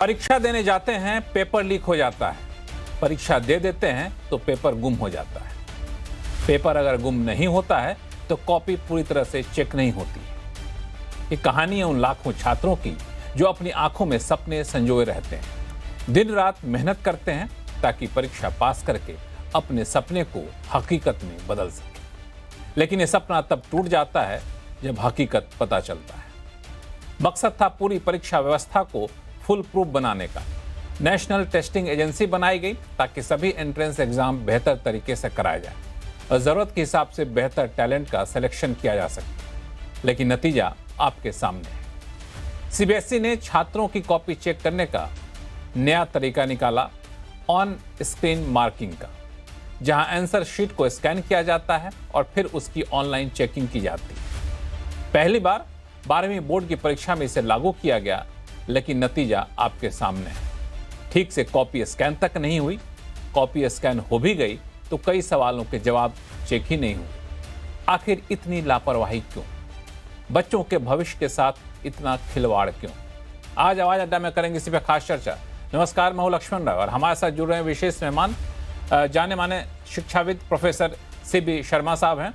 परीक्षा देने जाते हैं, पेपर लीक हो जाता है। परीक्षा दे देते हैं तो पेपर गुम हो जाता है। पेपर अगर गुम नहीं होता है तो कॉपी पूरी तरह से चेक नहीं होती। ये कहानी है उन लाखों छात्रों की जो अपनी आंखों में सपने संजोए रहते हैं, दिन रात मेहनत करते हैं ताकि परीक्षा पास करके अपने सपने को हकीकत में बदल सके। लेकिन ये सपना तब टूट जाता है जब हकीकत पता चलता है। मकसद था पूरी परीक्षा व्यवस्था को फुल प्रूफ बनाने का। नेशनल टेस्टिंग एजेंसी बनाई गई ताकि सभी एंट्रेंस एग्जाम बेहतर तरीके से कराया जाए और जरूरत के हिसाब से बेहतर टैलेंट का सिलेक्शन किया जा सके। लेकिन नतीजा आपके सामने है। सीबीएसई ने छात्रों की कॉपी चेक करने का नया तरीका निकाला, ऑन स्क्रीन मार्किंग का, जहां आंसर शीट को स्कैन किया जाता है और फिर उसकी ऑनलाइन चेकिंग की जाती है। पहली बार 12वीं बोर्ड की परीक्षा में इसे लागू किया गया, लेकिन नतीजा आपके सामने है। ठीक से कॉपी स्कैन तक नहीं हुई। कॉपी स्कैन हो भी गई तो कई सवालों के जवाब चेक ही नहीं हुए। आखिर इतनी लापरवाही क्यों? बच्चों के भविष्य के साथ इतना खिलवाड़ क्यों? आज आवाज अड्डा में करेंगे इसी पर खास चर्चा। नमस्कार, मैं हूं लक्ष्मण राव और हमारे साथ जुड़ रहे हैं विशेष मेहमान, जाने माने शिक्षाविद प्रोफेसर सीबी शर्मा साहब हैं,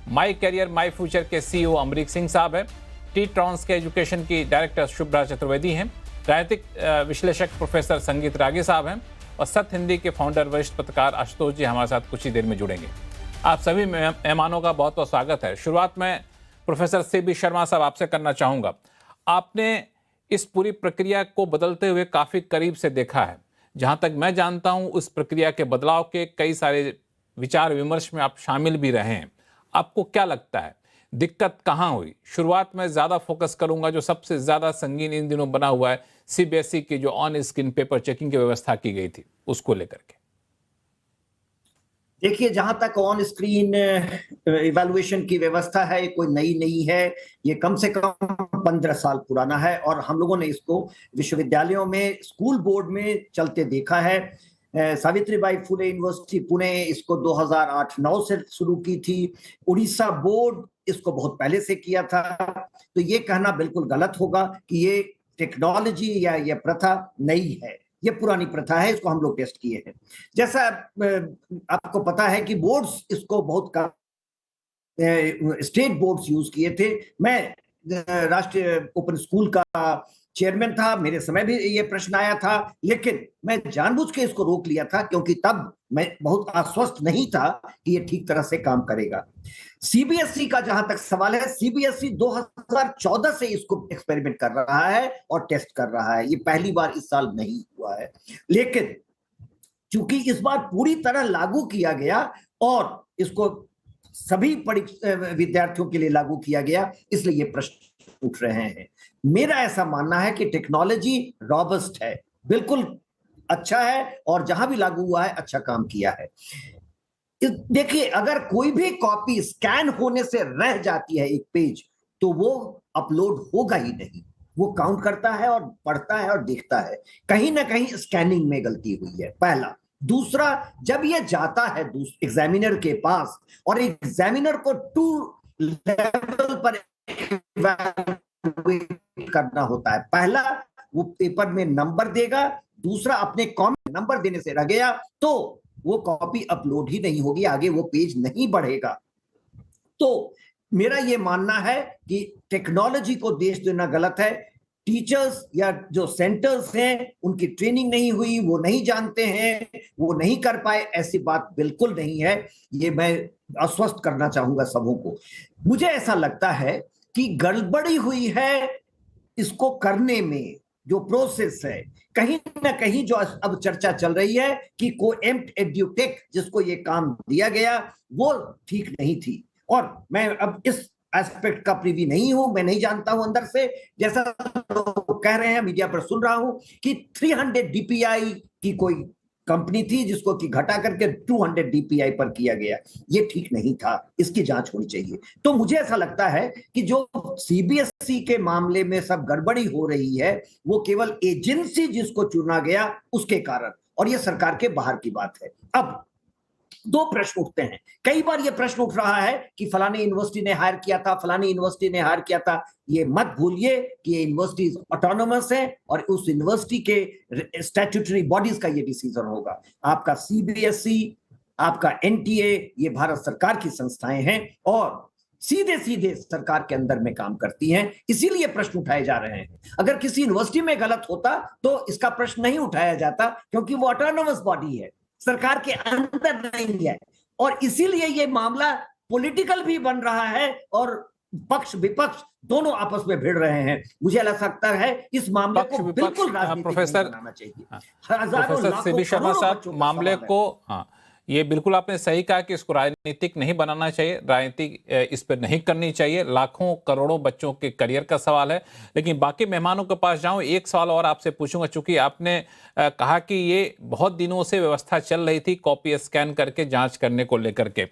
माई कैरियर माई फ्यूचर के सीईओ अमरीक सिंह साहब हैं, टी ट्रांस के एजुकेशन की डायरेक्टर शुभ्रा चतुर्वेदी हैं, राजनीतिक विश्लेषक प्रोफेसर संगीत रागे साहब हैं और सत्य हिंदी के फाउंडर वरिष्ठ पत्रकार आशुतोष जी हमारे साथ कुछ ही देर में जुड़ेंगे। आप सभी मेहमानों का बहुत बहुत स्वागत है। शुरुआत में प्रोफेसर सीबी शर्मा साहब आपसे करना चाहूँगा। आपने इस पूरी प्रक्रिया को बदलते हुए काफ़ी करीब से देखा है। जहाँ तक मैं जानता हूँ उस प्रक्रिया के बदलाव के कई सारे विचार विमर्श में आप शामिल भी रहे हैं। आपको क्या लगता है दिक्कत कहाँ हुई? शुरुआत में ज़्यादा फोकस करूंगा जो सबसे ज़्यादा संगीन इन दिनों बना हुआ है, सीबीएसई की जो ऑन स्क्रीन पेपर चेकिंग की व्यवस्था की गई थी उसको लेकर के। देखिए, जहां तक ऑन स्क्रीन इवैल्यूएशन की व्यवस्था है, ये कोई नई नहीं है। ये कम से कम 15 साल पुराना है और हम लोगों ने इसको विश्वविद्यालयों में, स्कूल बोर्ड में चलते देखा है। सावित्रीबाई फुले यूनिवर्सिटी पुणे इसको 2008-9 से शुरू की थी। उड़ीसा बोर्ड इसको बहुत पहले से किया था। तो ये कहना बिल्कुल गलत होगा कि ये टेक्नोलॉजी या ये प्रथा नई है। ये पुरानी प्रथा है, इसको हम लोग टेस्ट किए हैं। जैसा आपको पता है कि बोर्ड्स इसको बहुत कम, स्टेट बोर्ड्स यूज किए थे। मैं राष्ट्रीय ओपन स्कूल का चेयरमैन था, मेरे समय भी ये प्रश्न आया था, लेकिन मैं जानबूझ के इसको रोक लिया था क्योंकि तब मैं बहुत आश्वस्त नहीं था कि ये ठीक तरह से काम करेगा। सीबीएसई का जहां तक सवाल है, सीबीएसई 2014 से इसको एक्सपेरिमेंट कर रहा है और टेस्ट कर रहा है। ये पहली बार इस साल नहीं हुआ है, लेकिन चूंकि इस बार पूरी तरह लागू किया गया और इसको सभी विद्यार्थियों के लिए लागू किया गया, इसलिए ये प्रश्न उठ रहे हैं। मेरा ऐसा मानना है कि टेक्नोलॉजी रॉबस्ट है, बिल्कुल अच्छा है और जहां भी लागू हुआ है अच्छा काम किया है। देखिए, अगर कोई भी कॉपी स्कैन होने से रह जाती है एक पेज, तो वो अपलोड होगा ही नहीं। वो काउंट करता है और पढ़ता है और देखता है। कहीं ना कहीं स्कैनिंग में गलती हुई है, पहला। दूसरा, जब ये जाता है एग्जामिनर के पास और एग्जामिनर को 2 लेवल पर करना होता है। पहला, वो पेपर में नंबर देगा। दूसरा, अपने कॉमेंट नंबर देने से रह गया तो वो कॉपी अपलोड ही नहीं होगी, आगे वो पेज नहीं बढ़ेगा। तो मेरा ये मानना है कि टेक्नोलॉजी को देश देना गलत है। टीचर्स या जो सेंटर्स हैं उनकी ट्रेनिंग नहीं हुई, वो नहीं जानते हैं, वो नहीं कर पाए, ऐसी बात बिल्कुल नहीं है। ये मैं आश्वस्त करना चाहूंगा सबों को। मुझे ऐसा लगता है कि गड़बड़ी हुई है इसको करने में, जो प्रोसेस है। कहीं ना कहीं जो अब चर्चा चल रही है कि कोएम्प्ट एड्यूटेक जिसको ये काम दिया गया वो ठीक नहीं थी। और मैं अब इस एस्पेक्ट का प्रीवी नहीं हूं, मैं नहीं जानता हूं अंदर से। जैसा लोग कह रहे हैं, मीडिया पर सुन रहा हूं कि 300 डीपीआई की कोई कंपनी थी जिसको कि घटा करके 200 डीपीआई पर किया गया। ये ठीक नहीं था, इसकी जांच होनी चाहिए। तो मुझे ऐसा लगता है कि जो सीबीएसई के मामले में सब गड़बड़ी हो रही है वो केवल एजेंसी जिसको चुना गया उसके कारण, और ये सरकार के बाहर की बात है। अब दो प्रश्न उठते हैं। कई बार ये प्रश्न उठ रहा है कि फलानी यूनिवर्सिटी ने हायर किया था, फलानी यूनिवर्सिटी ने हायर किया था। ये मत भूलिए कि ये यूनिवर्सिटीज ऑटोनोमस है और उस यूनिवर्सिटी के स्टैट्यूटरी बॉडीज का ये डिसीजन होगा। आपका सीबीएसई, आपका एनटीए, ये भारत सरकार की संस्थाएं हैं और सीधे सीधे सरकार के अंदर में काम करती हैं, इसीलिए प्रश्न उठाए जा रहे हैं। अगर किसी यूनिवर्सिटी में गलत होता तो इसका प्रश्न नहीं उठाया जाता, क्योंकि वो ऑटोनोमस बॉडी है, सरकार के अंदर नहीं है। और इसीलिए ये मामला पॉलिटिकल भी बन रहा है और पक्ष विपक्ष दोनों आपस में भिड़ रहे हैं। मुझे ऐसा लगता है इस मामले को बिल्कुल राजनीतिक नहीं बनाना चाहिए। हजारों प्रोफेसर लाखों सीबी शर्मा करोड़ों साहब, बच्चों का मामले सवाल है। को, हाँ, ये बिल्कुल आपने सही कहा कि इसको राजनीतिक नहीं बनाना चाहिए, राजनीति इस पर नहीं करनी चाहिए। लाखों करोड़ों बच्चों के करियर का सवाल है। लेकिन बाकी मेहमानों के पास जाऊं, एक सवाल और आपसे पूछूंगा, चूंकि आपने कहा कि ये बहुत दिनों से व्यवस्था चल रही थी कॉपी स्कैन करके जांच करने को लेकर के।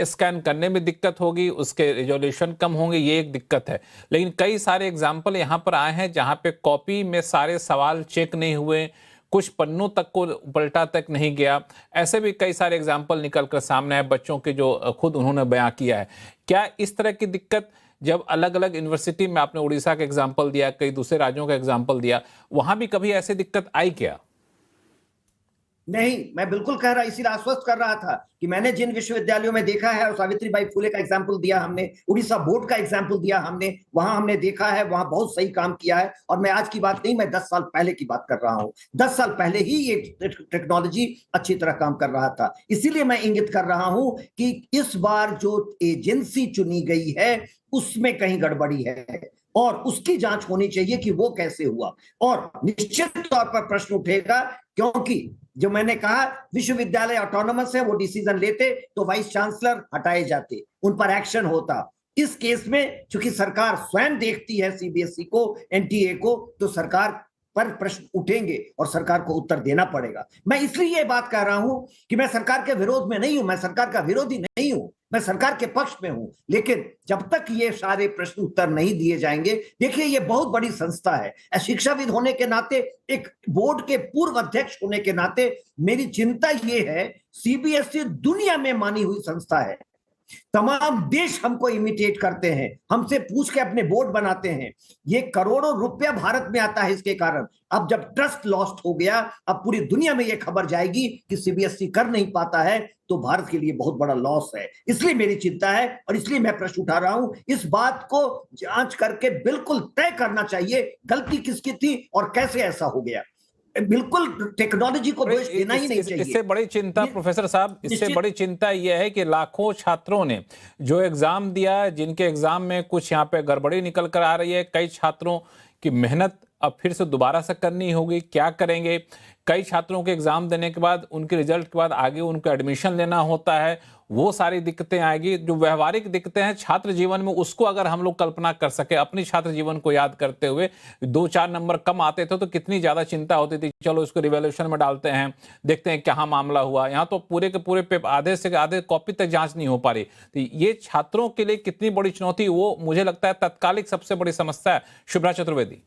स्कैन करने में दिक्कत होगी, उसके रिजोल्यूशन कम होंगे, ये एक दिक्कत है। लेकिन कई सारे एग्जाम्पल यहाँ पर आए हैं जहाँ पे कॉपी में सारे सवाल चेक नहीं हुए, कुछ पन्नों तक को पलटा तक नहीं गया। ऐसे भी कई सारे एग्जाम्पल निकल कर सामने आए बच्चों के, जो खुद उन्होंने बयां किया है। क्या इस तरह की दिक्कत जब अलग अलग यूनिवर्सिटी में, आपने उड़ीसा का एग्जाम्पल दिया, कई दूसरे राज्यों का एग्जाम्पल दिया, वहां भी कभी ऐसी दिक्कत आई क्या? नहीं, मैं बिल्कुल कह रहा, इसीलिए आश्वस्त कर रहा था कि मैंने जिन विश्वविद्यालयों में देखा है, और सावित्रीबाई फुले का एग्जाम्पल दिया हमने, उड़ीसा बोर्ड का एग्जाम्पल दिया हमने, वहां हमने देखा है, वहां बहुत सही काम किया है। और मैं आज की बात नहीं, मैं 10 साल पहले की बात कर रहा हूं। 10 साल पहले ही ये टेक्नोलॉजी अच्छी तरह काम कर रहा था। इसीलिए मैं इंगित कर रहा हूं कि इस बार जो एजेंसी चुनी गई है उसमें कहीं गड़बड़ी है और उसकी जांच होनी चाहिए कि वो कैसे हुआ। और निश्चित तौर पर प्रश्न उठेगा, क्योंकि जो मैंने कहा, विश्वविद्यालय ऑटोनोमस है, वो डिसीजन लेते तो वाइस चांसलर हटाए जाते, उन पर एक्शन होता। इस केस में चूंकि सरकार स्वयं देखती है सीबीएसई को, एनटीए को, तो सरकार पर प्रश्न उठेंगे और सरकार को उत्तर देना पड़ेगा। मैं इसलिए ये बात कह रहा हूं कि मैं सरकार के विरोध में नहीं हूं, मैं सरकार का विरोधी नहीं हूं, मैं सरकार के पक्ष में हूं। लेकिन जब तक ये सारे प्रश्न उत्तर नहीं दिए जाएंगे, देखिए ये बहुत बड़ी संस्था है। शिक्षाविद होने के नाते, एक बोर्ड के पूर्व अध्यक्ष होने के नाते मेरी चिंता ये है, सीबीएसई दुनिया में मानी हुई संस्था है, तमाम देश हमको इमिटेट करते हैं, हमसे पूछ के अपने बोर्ड बनाते हैं, ये करोड़ों रुपया भारत में आता है इसके कारण। अब जब ट्रस्ट लॉस्ट हो गया, अब पूरी दुनिया में ये खबर जाएगी कि सीबीएसई कर नहीं पाता है, तो भारत के लिए बहुत बड़ा लॉस है। इसलिए मेरी चिंता है और इसलिए मैं प्रश्न उठा रहा हूं। इस बात को जांच करके बिल्कुल तय करना चाहिए गलती किसकी थी और कैसे ऐसा हो गया। बिल्कुल टेक्नोलॉजी को दोष देना ही नहीं चाहिए। इससे बड़ी चिंता प्रोफेसर साहब, इससे बड़ी चिंता यह है कि लाखों छात्रों ने जो एग्जाम दिया, जिनके एग्जाम में कुछ यहाँ पे गड़बड़ी निकल कर आ रही है, कई छात्रों की मेहनत अब फिर से दोबारा से करनी होगी, क्या करेंगे? कई छात्रों के एग्जाम देने के बाद, उनके रिजल्ट के बाद आगे उनको एडमिशन लेना होता है, वो सारी दिक्कतें आएगी। जो व्यवहारिक दिक्कतें हैं छात्र जीवन में, उसको अगर हम लोग कल्पना कर सके, अपनी छात्र जीवन को याद करते हुए, 2-4 नंबर कम आते थे तो कितनी ज्यादा चिंता होती थी, चलो इसको रिवॉल्यूशन में डालते हैं, देखते हैं क्या मामला हुआ। यहाँ तो पूरे के पूरे आधे से आधे कॉपी तक जांच नहीं हो पा रही। तो ये छात्रों के लिए कितनी बड़ी चुनौती, वो मुझे लगता है तत्कालिक सबसे बड़ी समस्या है। शुभ्रा चतुर्वेदी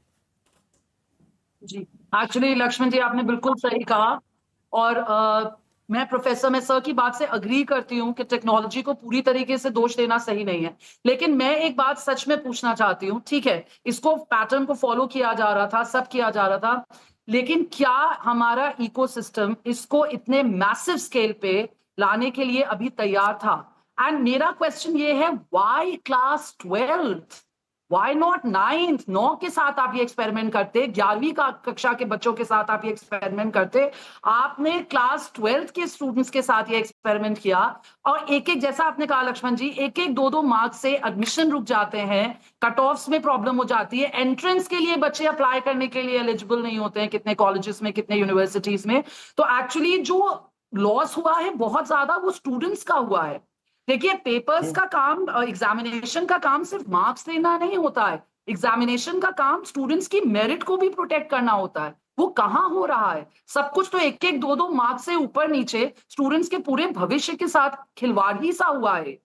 जी, एक्चुअली लक्ष्मण जी आपने बिल्कुल सही कहा और मैं सर की बात से अग्री करती हूँ कि टेक्नोलॉजी को पूरी तरीके से दोष देना सही नहीं है। लेकिन मैं एक बात सच में पूछना चाहती हूँ, ठीक है, इसको पैटर्न को फॉलो किया जा रहा था, सब किया जा रहा था, लेकिन क्या हमारा इकोसिस्टम इसको इतने मैसिव स्केल पे लाने के लिए अभी तैयार था? एंड मेरा क्वेश्चन ये है, why class 12th, Why not 9th? 9 के साथ आप ये एक्सपेरिमेंट करते, 11वीं कक्षा के बच्चों के साथ आप ये एक्सपेरिमेंट करते, आपने क्लास 12th के स्टूडेंट्स के साथ ये एक्सपेरिमेंट किया और एक एक, जैसा आपने कहा लक्ष्मण जी, एक एक 2-2 मार्क्स से एडमिशन रुक जाते हैं, कट ऑफ्स में प्रॉब्लम हो जाती है, एंट्रेंस के लिए बच्चे अप्लाई करने के लिए एलिजिबल नहीं होते हैं कितने कॉलेजेस में, कितने यूनिवर्सिटीज में। तो एक्चुअली जो लॉस हुआ है बहुत ज्यादा वो स्टूडेंट्स का हुआ है। देखिए, पेपर्स का काम, एग्जामिनेशन का काम सिर्फ मार्क्स देना नहीं होता है, एग्जामिनेशन का काम स्टूडेंट्स की मेरिट को भी प्रोटेक्ट करना होता है। वो कहाँ हो रहा है? सब कुछ तो एक एक 2-2 मार्क्स से ऊपर नीचे स्टूडेंट्स के पूरे भविष्य के साथ खिलवाड़ ही सा हुआ है,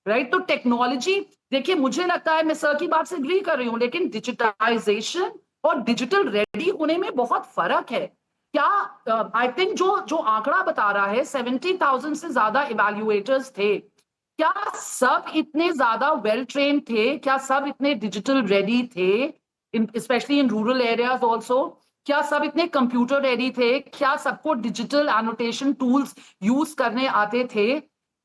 राइट? तो टेक्नोलॉजी, देखिए मुझे लगता है, मैं सर की बात से एग्री कर रही हूँ, लेकिन डिजिटाइजेशन और डिजिटल रेडी होने में बहुत फर्क है। क्या आई थिंक जो आंकड़ा बता रहा है 70,000 से ज्यादा इवैल्यूएटर्स थे, क्या सब इतने ज्यादा वेल ट्रेन थे? क्या सब इतने डिजिटल रेडी थे, specially in rural areas also? क्या सब इतने कंप्यूटर रेडी थे? क्या सबको डिजिटल एनोटेशन टूल्स यूज करने आते थे?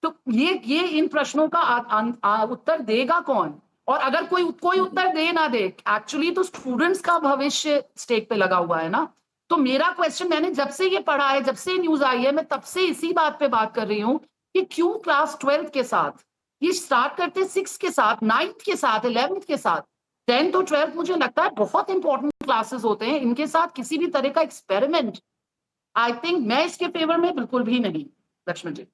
तो ये इन प्रश्नों का उत्तर देगा कौन? और अगर कोई उत्तर दे ना दे, एक्चुअली तो स्टूडेंट्स का भविष्य स्टेक पे लगा हुआ है ना। तो मेरा क्वेश्चन, मैंने जब से ये पढ़ा है, जब से न्यूज आई है, मैं तब से इसी बात पे बात कर रही हूँ कि क्यों क्लास 12 के साथ ये स्टार्ट करते 6 के साथ, 9th के साथ, 11th के साथ, 10th और 12th मुझे लगता है बहुत इंपॉर्टेंट क्लासेस होते हैं, इनके साथ किसी भी तरह का एक्सपेरिमेंट, आई थिंक मैं इसके फेवर में बिल्कुल भी नहीं। लक्ष्मण जी।